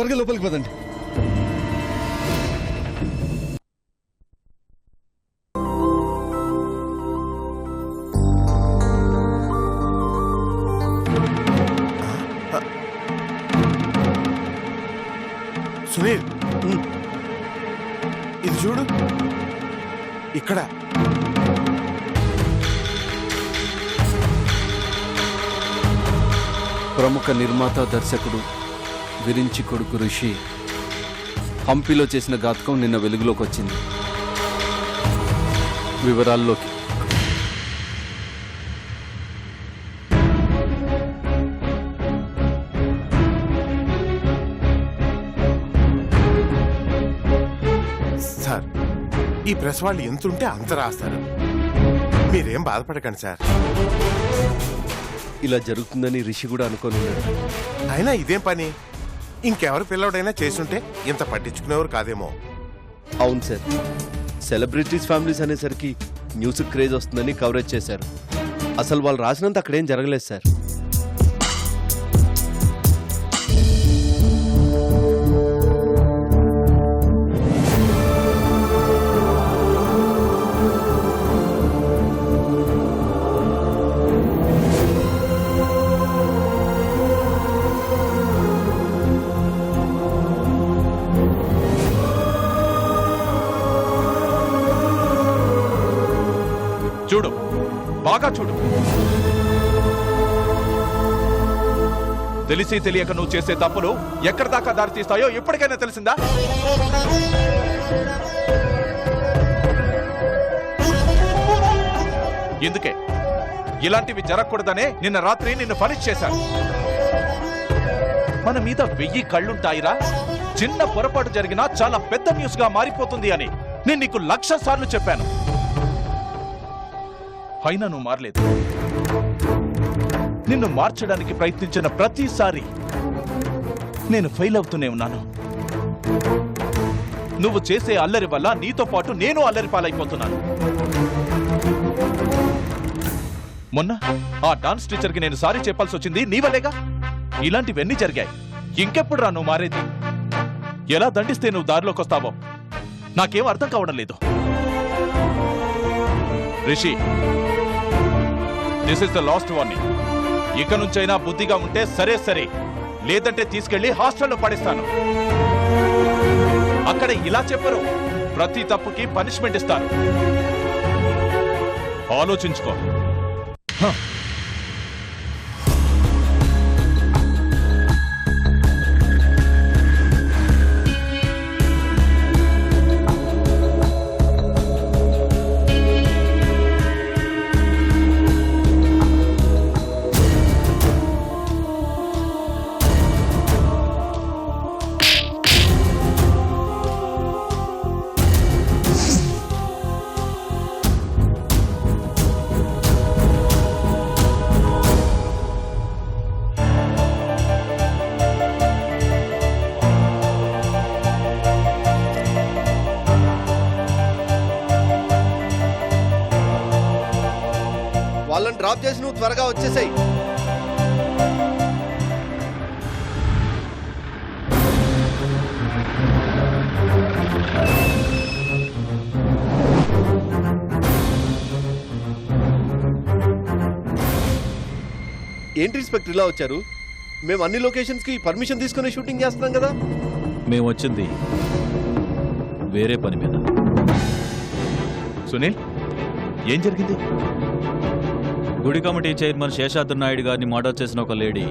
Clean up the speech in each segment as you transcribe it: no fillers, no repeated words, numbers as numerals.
త్వరగా లోపలికి పదండి. సునీల్, ఇది చూడు, ఇక్కడ ప్రముఖ నిర్మాత దర్శకుడు విరించి కొడుకు రిషి హంపీలో చేసిన ఘాతకం నిన్న వెలుగులోకి వచ్చింది. వివరాల్లోకి. సార్, ఈ ప్రెస్ వాళ్ళు ఎంతుంటే అంత రాస్తారు. మీరేం బాధపడకండి సార్. ఇలా జరుగుతుందని రిషి కూడా అనుకోని ఉన్నాడు. అయినా ఇదేం పని? ఇంకెవరు పిల్లవాడైనా చేసుంటే ఇంత పట్టించుకునేవారు కాదేమో. అవును సార్, సెలబ్రిటీస్ ఫ్యామిలీస్ అనేసరికి న్యూస్ క్రేజ్ వస్తుందని కవరేజ్ చేశారు. అసలు వాళ్ళు రాసినంత అక్కడేం జరగలేదు సార్. చూడు, బాగా చూడు. తెలిసి తెలియక నువ్వు చేసే తప్పులు ఎక్కడి దాకా దారి తీస్తాయో ఇప్పటికైనా తెలిసిందా? ఎందుకే ఇలాంటివి జరగకూడదనే నిన్న రాత్రి నిన్ను పనిష్ చేశాను. మన మీద 1000 కళ్ళుంటాయిరా. చిన్న పొరపాటు జరిగినా చాలా పెద్ద న్యూస్ గా మారిపోతుంది అని నేను నీకు 1,00,000 సార్లు చెప్పాను. అయినా నువ్వు మారలేదు. నిన్ను మార్చడానికి ప్రయత్నించిన ప్రతిసారి నేను ఫెయిల్ అవుతూనే ఉన్నాను. నువ్వు చేసే అల్లరి వల్ల నీతో పాటు నేను అల్లరి పాలైపోతున్నాను. మొన్న ఆ డాన్స్ టీచర్కి నేను సారీ చెప్పాల్సి వచ్చింది నీ వల్లేగా. ఇలాంటివన్నీ జరిగాయి. ఇంకెప్పుడు రా నువ్వు మారేది? ఎలా దండిస్తే నువ్వు దారిలోకి వస్తావో నాకేం అర్థం కావడం లేదు. Rishi, this is the last warning. ఇక నుంచైనా బుద్ధిగా ఉంటే సరే సరే, లేదంటే తీసుకెళ్లి హాస్టల్లో పడేస్తాను. అక్కడ ఇలా చెప్పరు, ప్రతి తప్పుకి పనిష్మెంట్ ఇస్తారు. ఆలోచించుకో. వాళ్ళని డ్రాప్ చేసి నువ్వు త్వరగా వచ్చేసాయి. ఏంటి ఇన్స్పెక్టర్ ఇలా వచ్చారు? మేము అన్ని లొకేషన్స్ కి పర్మిషన్ తీసుకుని షూటింగ్ చేస్తున్నాం కదా. మేము వచ్చింది వేరే పని మీద. సునీల్, ఏం జరిగింది? గుడి కమిటీ చైర్మన్ శేషాద్రి నాయుడు గారిని మర్డర్ చేసిన ఒక లేడీ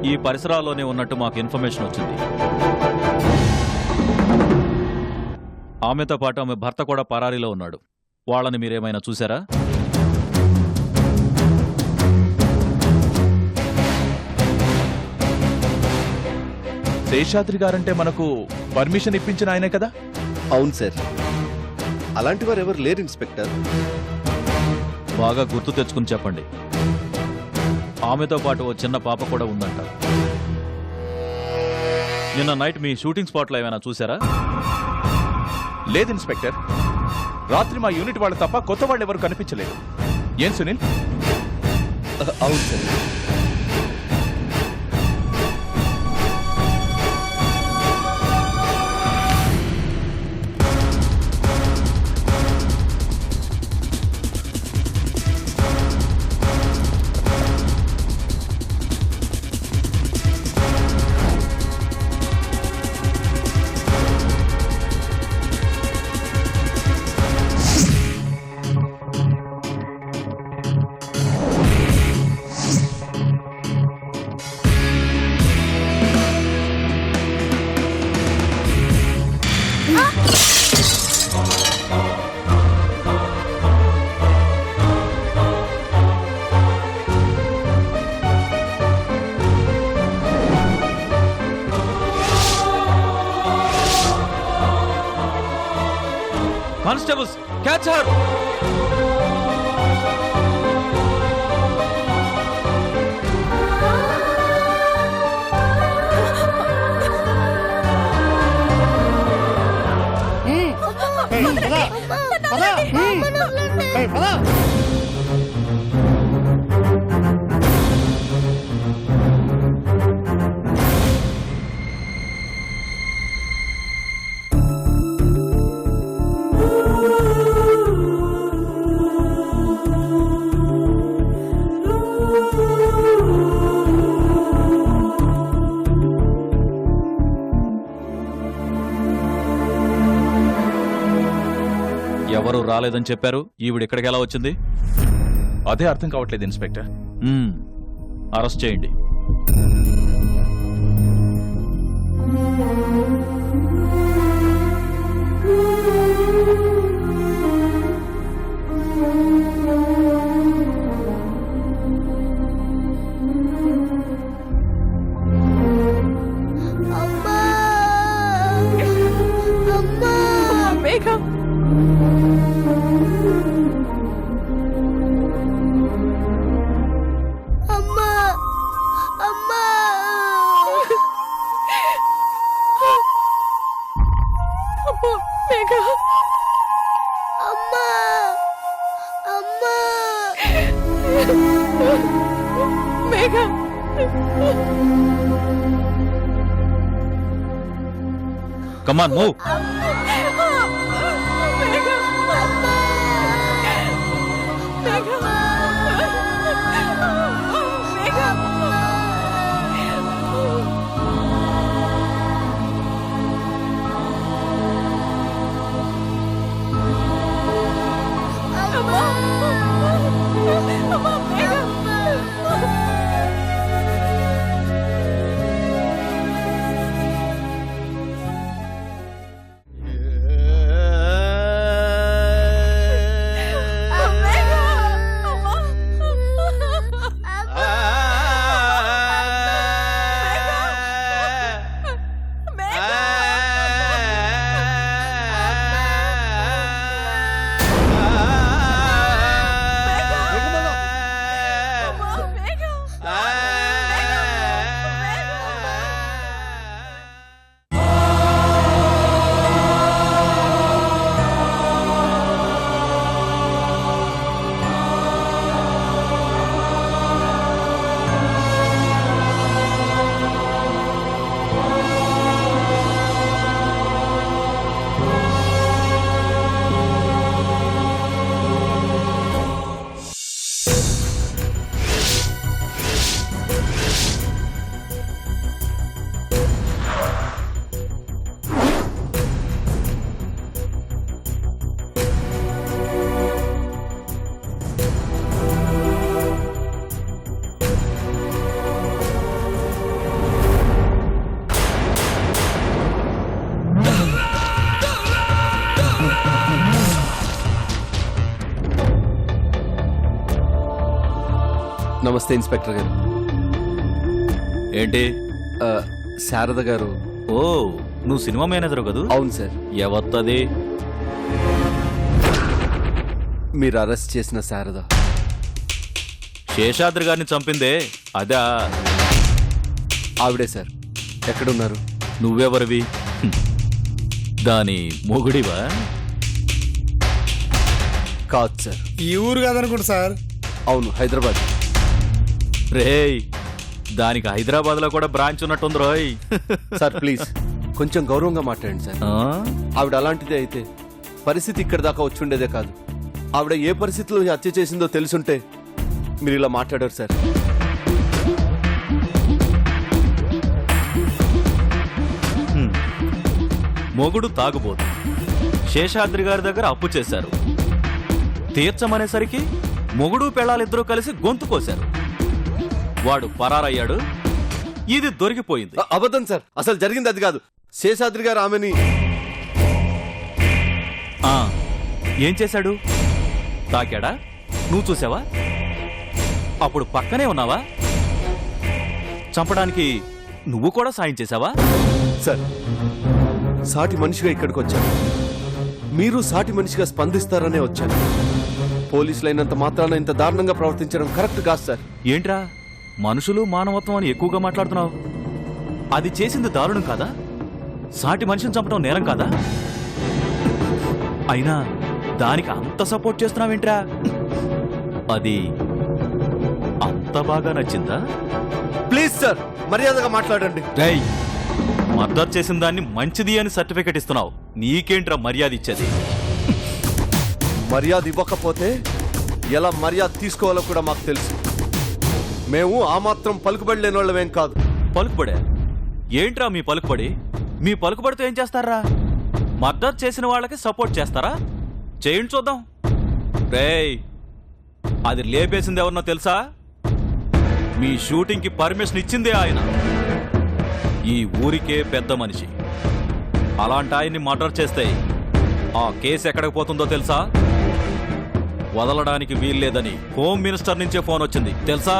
ఈ పరిసరాల్లోనే ఉన్నట్టు మాకు ఇన్ఫర్మేషన్ వచ్చింది. ఆమెతో పాటు ఆమె భర్త కూడా పరారీలో ఉన్నాడు. వాళ్ళని మీరేమైనా చూసారా? శేషాద్రి గారంటే మనకు పర్మిషన్ ఇప్పించిన ఆయనే కదా? అవును సార్, అలాంటి వారు ఎవరు లేరు ఇన్స్పెక్టర్. బాగా గుర్తు తెచ్చుకుని చెప్పండి. ఆమెతో పాటు ఓ చిన్న పాప కూడా ఉందంట. నిన్న నైట్ మీ షూటింగ్ స్పాట్లో ఏమైనా చూసారా? లేదు ఇన్స్పెక్టర్, రాత్రి మా యూనిట్ వాళ్ళు తప్ప కొత్త వాళ్ళు ఎవరు కనిపించలేదు. ఏం సునీల్? అవును సార్. టార్చర్. ఎవరు రాలేదని చెప్పారు, ఈవిడ ఇక్కడికి ఎలా వచ్చింది? అదే అర్థం కావట్లేదు ఇన్స్పెక్టర్. అరెస్ట్ చేయండి. Come on, move. నమస్తే ఇన్స్పెక్టర్ గారు. ఏంటి? శారద గారు. ఓ, నువ్వు సినిమా మేనేజర్ కదూ? అవును సార్. ఎవత్తది? మీరు అరెస్ట్ చేసిన శారద. శేషాద్రి గారిని చంపిందే అదా? ఆవిడే సార్. ఎక్కడున్నారు? నువ్వెవరివి? దాని మొగుడివా? కాదు సార్. ఈ ఊరు కాదనుకుంటా సార్. అవును, హైదరాబాద్. రేయ్, దానికి హైదరాబాద్ లో కూడా బ్రాంచ్ ఉన్నట్టుంది రోయ్. సార్ ప్లీజ్ కొంచెం గౌరవంగా మాట్లాడండి సార్. ఆ? ఆవిడ అలాంటిదే అయితే పరిస్థితి ఇక్కడ దాకా వచ్చి ఉండేదే కాదు. ఆవిడ ఏ పరిస్థితిలో హత్య చేసిందో తెలుసుంటే మీరు ఇలా మాట్లాడారు సార్. మొగుడు తాగుబోతు, శేషాద్రి గారి దగ్గర అప్పు చేశారు. తీర్చమనేసరికి మొగుడు పెళ్ళాలిద్దరూ కలిసి గొంతు కోశారు. వాడు పరారయ్యాడు, ఇది దొరికిపోయింది. అబద్ధం సార్, అసలు జరిగింది అది కాదు. శేషాద్రి గారు ఆమెని ఏం చేశాడు? తాకాడా? నువ్వు చూసావా? అప్పుడు పక్కనే ఉన్నావా? చంపడానికి నువ్వు కూడా సాయం చేశావా? సార్, సాటి మనిషిగా ఇక్కడికి వచ్చాను. మీరు సాటి మనిషిగా స్పందిస్తారనే వచ్చాను. పోలీసులైనంత మాత్రాన ఇంత దారుణంగా ప్రవర్తించడం కరెక్ట్ కాదు సార్. ఏంట్రా మనుషులు మానవత్వం అని ఎక్కువగా మాట్లాడుతున్నావు? అది చేసింది దారుణం కాదా? సాటి మనిషిని చంపడం నేరం కాదా? అయినా దానికి అంత సపోర్ట్ చేస్తున్నావేంట్రా? అది అంత బాగా నచ్చిందా? ప్లీజ్ సార్, మర్యాదగా మాట్లాడండి. రేయ్, మర్డర్ చేసిన దాన్ని మంచిది అని సర్టిఫికెట్ ఇస్తున్నావు, నీకేంట్రా మర్యాద ఇచ్చేది? మర్యాద ఇవ్వకపోతే ఎలా మర్యాద తీసుకోవాలో కూడా మాకు తెలుసు. మేము ఆ మాత్రం పలుకుబడి లేని వాళ్ళమేం కాదు. పలుకుబడే? ఏంట్రా మీ పలుకుబడి? మీ పలుకుబడితో ఏం చేస్తారా? మర్డర్ చేసిన వాళ్ళకి సపోర్ట్ చేస్తారా? చేయండి చూద్దాం. రేయ్, అది లేపేసింది ఎవరినో తెలుసా? మీ షూటింగ్కి పర్మిషన్ ఇచ్చిందే ఆయన. ఈ ఊరికే పెద్ద మనిషి. అలాంటి ఆయన్ని మర్డర్ చేస్తే ఆ కేసు ఎక్కడికి పోతుందో తెలుసా? వదలడానికి వీల్లేదని హోమ్ మినిస్టర్ నుంచే ఫోన్ వచ్చింది తెలుసా?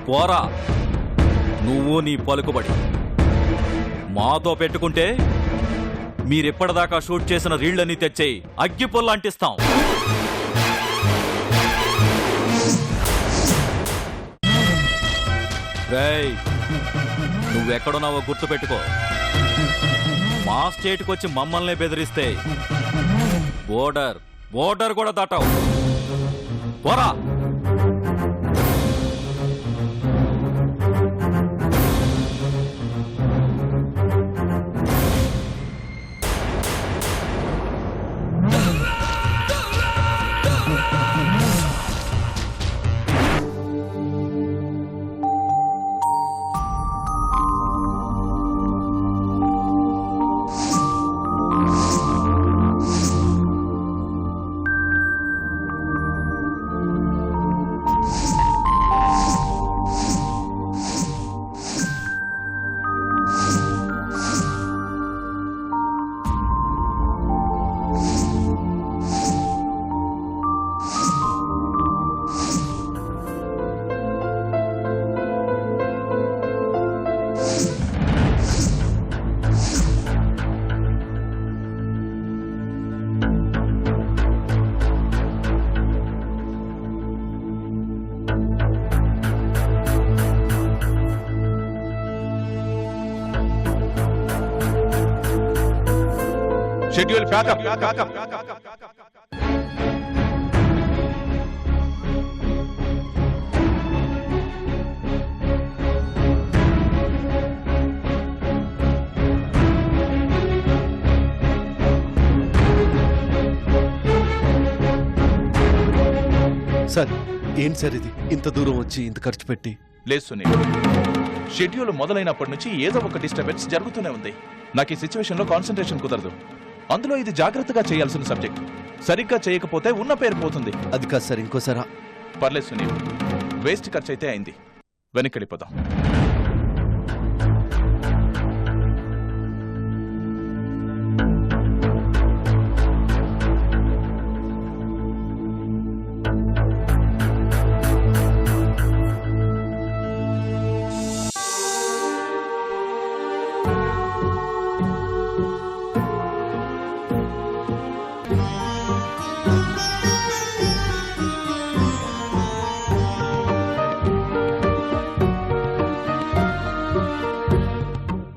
పోరా, నువ్వు నీ పలుకుబడి. మాతో పెట్టుకుంటే మీరిప్పటిదాకా షూట్ చేసిన రీళ్లన్నీ తెచ్చి అగ్గిపుల్ల అంటిస్తాం. రేయ్, నువ్వెక్కడున్నావో గుర్తుపెట్టుకో. మా స్టేట్కి వచ్చి మమ్మల్ని బెదిరిస్తే బోర్డర్ కూడా దాటావు. పోరా. Schedule pack up. సార్, ఏంటి సార్ ఇది? ఇంత దూరం వచ్చి ఇంత ఖర్చు పెట్టి? లేదు సునీల్, షెడ్యూల్ మొదలైనప్పటి నుంచి ఏదో ఒక డిస్టర్బెన్స్ జరుగుతూనే ఉంది. నాకు ఈ సిచ్యువేషన్ లో కాన్సన్ట్రేషన్ కుదరదు. అందులో ఇది జాగ్రత్తగా చేయాల్సిన సబ్జెక్ట్. సరిగ్గా చేయకపోతే ఉన్న పేరు పోతుంది. అది కాదు సార్, ఇంకోసారా? పర్లేదు సునీల్, వేస్ట్ ఖర్చు అయితే అయింది. వెనక్కి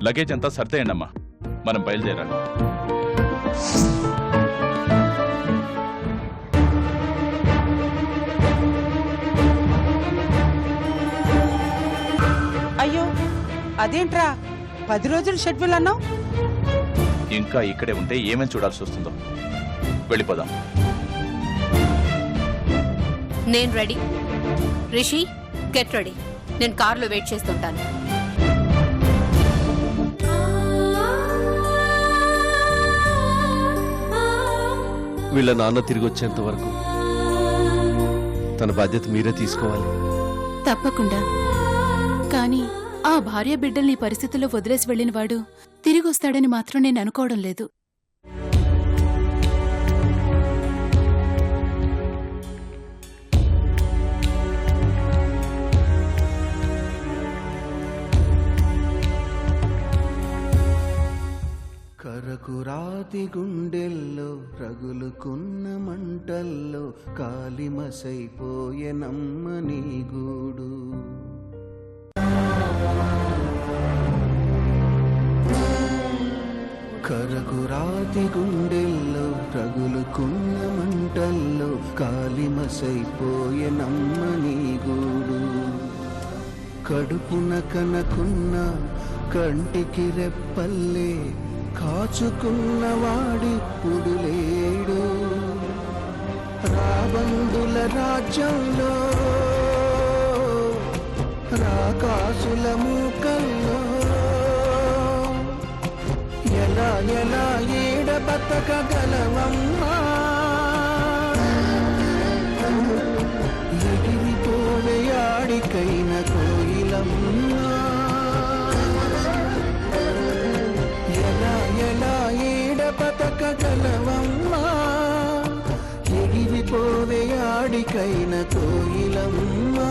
లగేజ్ అంతా సర్దేయండమ్మా, మనం బయలుదేరాలి. అయ్యో, అదేంట్రా 10 రోజులు షెడ్యూల్ అన్నావు? ఇంకా ఇక్కడే ఉంటే ఏమేమి చూడాల్సి వస్తుందో. వెళ్ళిపోదాం. నేను రెడీ. Rishi, get ready. నేను కార్లో వెయిట్ చేస్తుంటాను. వీళ్ళ నాన్న తిరిగి వచ్చేంత వరకు తన బాధ్యత మీరే తీసుకోవాలి. తప్పకుండా. కానీ ఆ భార్య బిడ్డల్ని ఈ పరిస్థితుల్లో వదిలేసి వెళ్లిన వాడు తిరిగొస్తాడని మాత్రం నేను అనుకోవడం లేదు. కరకురాతి రగులుకున్న మంటల్లో కాలిమసైపోయే నమ్మని గూడు. కరకురాతి గుండెల్లో రగులుకున్న మంటల్లో కాలిమసైపోయే నమ్మని గూడు. కడుపున కనకున్న కంటికి రెప్పల్లే కాచుకున్న వాడిప్పుడు లేడు. రాబందుల రాజ్యంలో రాకాసుల మూకల్లో ఎలా ఎలా ఏడ బతకగలవమ్మా. ఎగిరిపోవే ఆడికైన కోయిలమ్మా. ఎలా ఎలా ఏడ బతకగలవమ్మా. ఎగిరిపోవే ఆడికైన కోయిలమ్మా.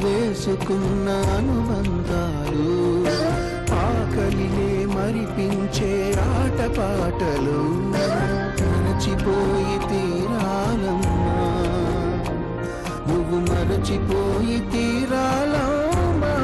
వేసుకున్న అనుబంధాలు ఆకలినే మరిపించే ఆటపాటలు మరచిపోయి తీరాలమ్మా. నువ్వు మరచిపోయి తీరాలమ్మా.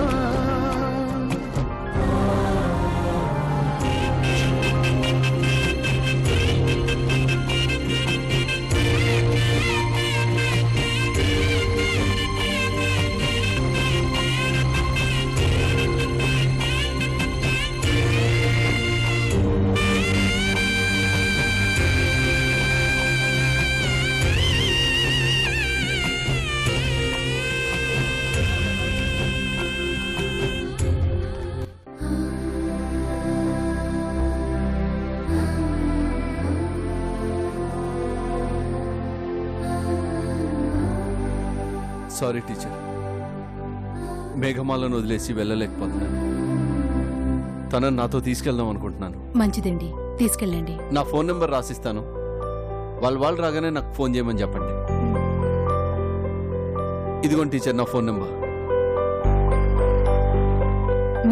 సారీ టీచర్, మేఘమాలను వదిలేసి వెళ్ళలేకపోతున్నాను. తనని నాతో తీసుకెళ్దాం అనుకుంటున్నాను. మంచిదండి, తీసుకెళ్ళండి. నా ఫోన్ నెంబర్ రాసిస్తాను. వాళ్ళు రాగానే నాకు ఫోన్ చేయమని చెప్పండి. ఇదిగోండి టీచర్, నా ఫోన్ నెంబర్.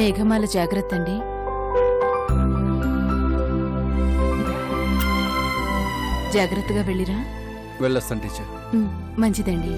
మేఘమాల జాగ్రత్త అండి. జాగ్రత్తగా వెళ్ళిరా. వెళ్ళొస్తాను టీచర్. మంచిదండి.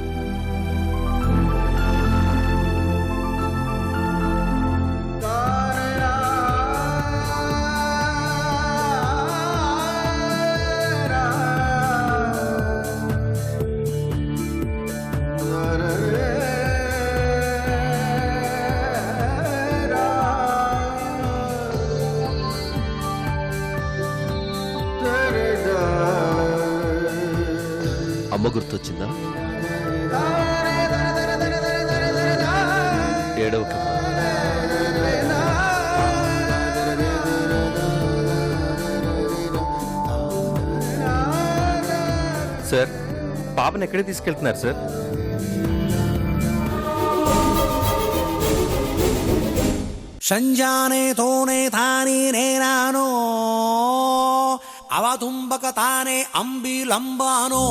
అమ్మ గుర్తొచ్చిందా? ఏడవక. సార్, పాపను ఎక్కడికి తీసుకెళ్తున్నారు సార్? సంజానే తోనే తానే నేనానో అవతుంబక తానే అంబిలంబానో